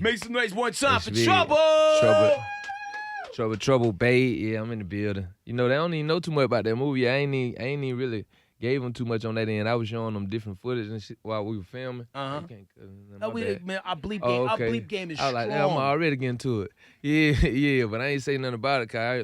Make some noise one time for HB. Trouble. Trouble, babe. Yeah, I'm in the building. You know, they don't even know too much about that movie. I ain't even really gave them too much on that end. I was showing them different footage and shit while we were filming. Uh-huh. My bad. Man, our bleep game, Oh, okay. our bleep game is I was strong. like, I'm already getting to it. Yeah, but I ain't say nothing about it. Cause I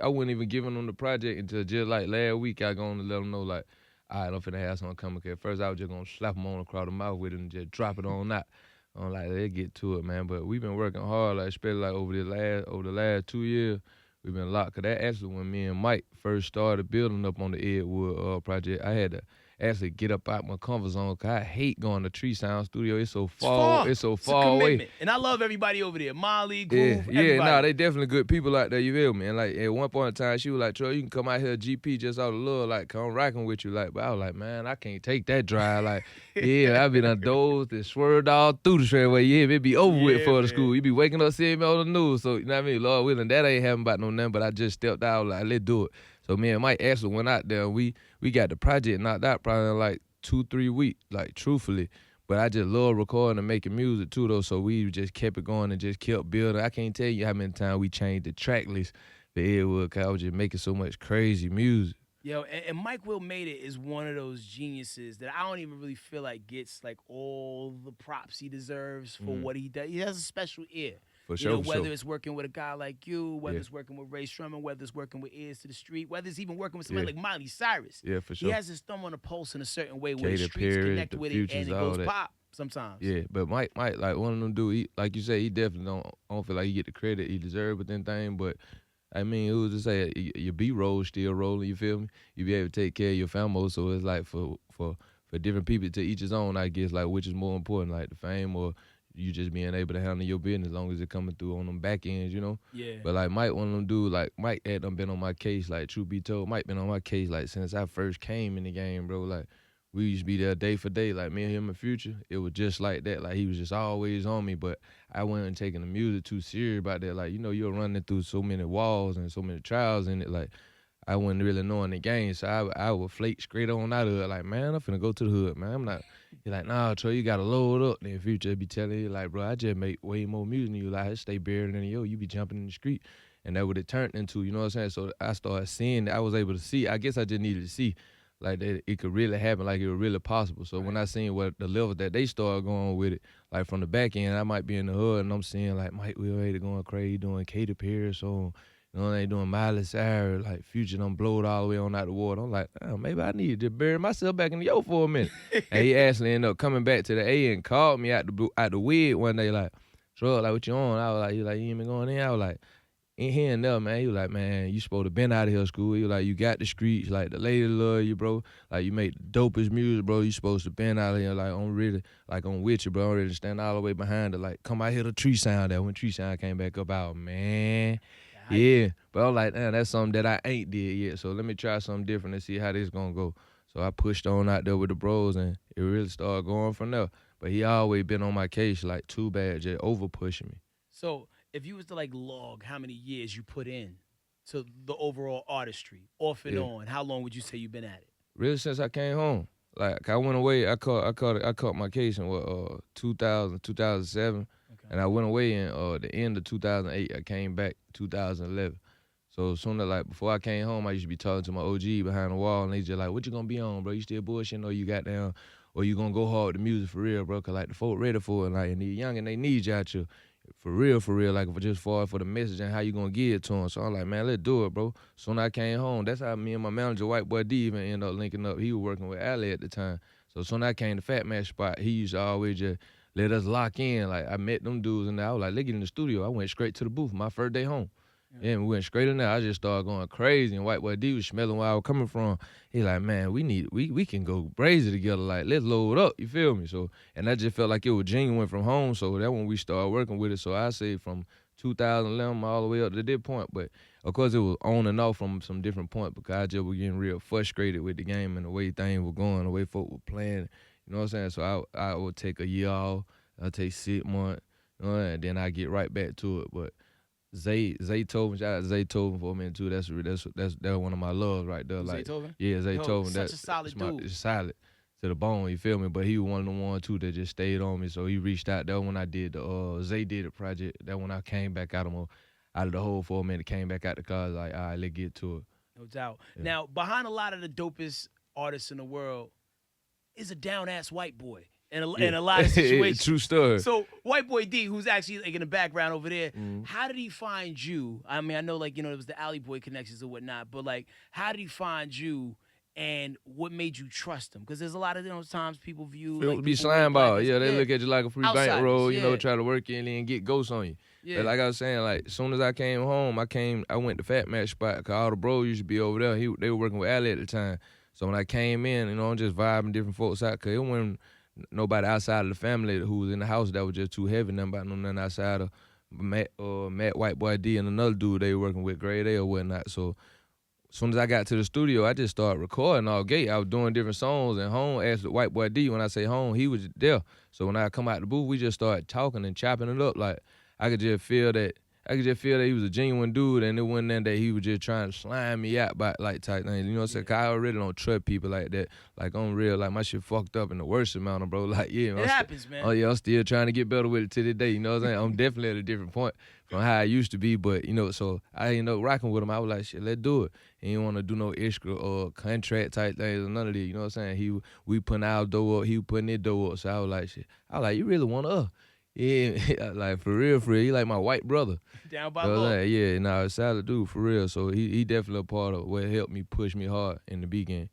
wasn't even giving them the project until just like last week. I going to let them know like, all right, I'm finna have something coming. Cause first I was just gonna slap them on across the mouth with it and just drop it on that. I'm like, let's get to it, man. But we've been working hard, like especially like over the last 2 years. We've been locked. Cause that actually when me and Mike first started building up on the Edgewood project, I had to actually get up out my comfort zone. Cause I hate going to Tree Sound Studio. It's so far. It's so far away. And I love everybody over there. Molly, Groove, everybody. Nah, they definitely good people out there. You feel me? And like at one point in time, she was like, "Troy, you can come out here GP just out of love, like come rocking with you." Like, but I was like, man, I can't take that drive. Like, yeah, I been done dozed and swerved all through the straightaway. Yeah, it be over with for the school. You be waking up seeing me on the news. So you know what I mean? Lord willing, that ain't happening about no nothing. But I just stepped out like, let's do it. So me and Mike actually went out there. We got the project knocked out probably in like 2-3 weeks, like truthfully. But I just love recording and making music too though, so we just kept it going and just kept building. I can't tell you how many times we changed the track list for Edgewood because I was just making so much crazy music. Yo, and Mike Will Made It is one of those geniuses that I don't even really feel like gets like all the props he deserves for what he does. He has a special ear. For sure, whether it's working with a guy like you, whether it's working with Ray Sherman, whether it's working with Ears to the Street, whether it's even working with somebody like Miley Cyrus. Yeah, for sure. He has his thumb on the pulse in a certain way where the Katy streets Perry, connect the with Futures, it and it all goes that. pop sometimes. Yeah, but Mike, like one of them dudes, like you say, he definitely I don't feel like he get the credit he deserves with them thing, but I mean, it was to say your B-roll still rolling, you feel me? You be able to take care of your family, so it's like for different people to each his own, I guess, like which is more important, like the fame or you just being able to handle your business as long as it coming through on them back ends, you know? Yeah. But like Mike, one of them dudes, like Mike had done been on my case, like truth be told, Mike been on my case like since I first came in the game, bro. Like we used to be there day for day, like me and him in the future. It was just like that. Like he was just always on me, but I wasn't taking the music too serious about that. Like, you know, you're running through so many walls and so many trials in it, like I wasn't really knowing the game, so I would flake straight on out of it. Like, man, I'm finna go to the hood, man. I'm not. You're like, nah, Troy, you gotta load up. Then Future be telling you, like, bro, I just make way more music than you. Like, I stay buried in you be jumping in the street. And that's what it turned into, you know what I'm saying? So I started seeing that. I was able to see. I guess I just needed to see, like, that it could really happen, like it was really possible. So when I seen what the level that they started going with it, like from the back end, I might be in the hood and I'm seeing, like, Mike Will Made It going crazy, doing Katy Perry song. You know, they doing Miley Cyrus, like Future done blowed all the way on out the water. I'm like, oh, maybe I need to bury myself back in the yo for a minute. And he actually ended up coming back to the A and called me out the wig one day, like, Troy, like, what you on? I was like, you ain't been going in? I was like, ain't here and there, man. He was like, man, you supposed to been out of here school. He was like, you got the streets, like the lady love you, bro. Like you make the dopest music, bro. You supposed to been out of here, like I'm really, like I'm with you, bro. I'm ready to stand all the way behind it. Like, come out here to Tree Sound. That when Tree Sound came back up, I was, man. Yeah, but I'm like, that's something that I ain't did yet. So let me try something different and see how this gonna go. So I pushed on out there with the bros, and it really started going from there. But he always been on my case, like too bad, just over pushing me. So if you was to like log how many years you put in to the overall artistry, off and on, how long would you say you've been at it? Really, since I came home. Like I went away, I caught my case in 2007. And I went away in the end of 2008. I came back 2011. So soon as like before I came home, I used to be talking to my OG behind the wall, and they just like, "What you gonna be on, bro? You still bullshitting, or you got down, or you gonna go hard with the music for real, bro? Cause like the folk ready for it, like and the young and they need you out you, for real, like for the message and how you gonna give it to them." So I'm like, man, let's do it, bro. Soon as I came home, that's how me and my manager, White Boy D, even ended up linking up. He was working with Ali at the time. So soon as I came to Fat Man spot, he used to always just let us lock in. Like, I met them dudes, and I was like, let's get in the studio. I went straight to the booth, my first day home. Yeah, and we went straight in there. I just started going crazy, and White Boy D was smelling where I was coming from. He like, man, we can go crazy together. Like, let's load up, you feel me? So, and I just felt like it was genuine from home, so that's when we started working with it. So I say from 2011 all the way up to this point, but of course it was on and off from some different point because I just was getting real frustrated with the game and the way things were going, the way folk were playing. You know what I'm saying? So I would take a year off, I'll take 6 months, you know, and then I get right back to it. But Zay Tovin, shout out to Zay Tovin for a minute too. That's one of my loves right there. Like, Zay Tovin? Yeah, Zay Tovin. Such a solid dude. It's solid. to the bone, you feel me? But he was one of the ones too that just stayed on me. So he reached out. That when I did the Zay did it project. That when I came back out of the hole for a minute, came back out the car, like, all right, let's get to it. No doubt. Yeah. Now, behind a lot of the dopest artists in the world is a down-ass white boy in a lot of situations. True story. So, White Boy D, who's actually like in the background over there, how did he find you? I mean, I know, like, you know, it was the Alley Boy connections or whatnot, but, like, how did he find you and what made you trust him? Because there's a lot of times people view, It like, would be people slime with black ball. as- Yeah, they look at you like a free Outsiders, bankroll, you know, yeah. try to work in and get ghosts on you. Yeah. But like I was saying, like, as soon as I came home, I went to Fat Match spot because all the bros used to be over there. They were working with Ali at the time. So when I came in, you know, I'm just vibing different folks out because it wasn't nobody outside of the family who was in the house that was just too heavy. Nothing outside of Matt White Boy D and another dude they were working with, Grade A or whatnot. So as soon as I got to the studio, I just started recording all gate. I was doing different songs, and home asked White Boy D. When I say home, he was there. So when I come out the booth, we just started talking and chopping it up. Like I could just feel that he was a genuine dude, and it wasn't that he was just trying to slime me out by like type things. You know what I'm saying? 'Cause I already don't trust people like that. Like I'm real, like my shit fucked up in the worst amount of bro. Like yeah, It happens, man. Oh yeah, I'm still trying to get better with it to this day. You know what I'm saying? I'm definitely at a different point from how I used to be, but you know, so I ended up rocking with him. I was like, shit, let's do it. He didn't want to do no extra or contract type things or none of that. You know what I'm saying? We putting our dough up, he was putting his dough up. So I was like, shit. I was like, you really want us? Yeah, like for real, he like my white brother. Down by law. Like, yeah, nah, solid dude for real. So he definitely a part of what helped me push me hard in the beginning.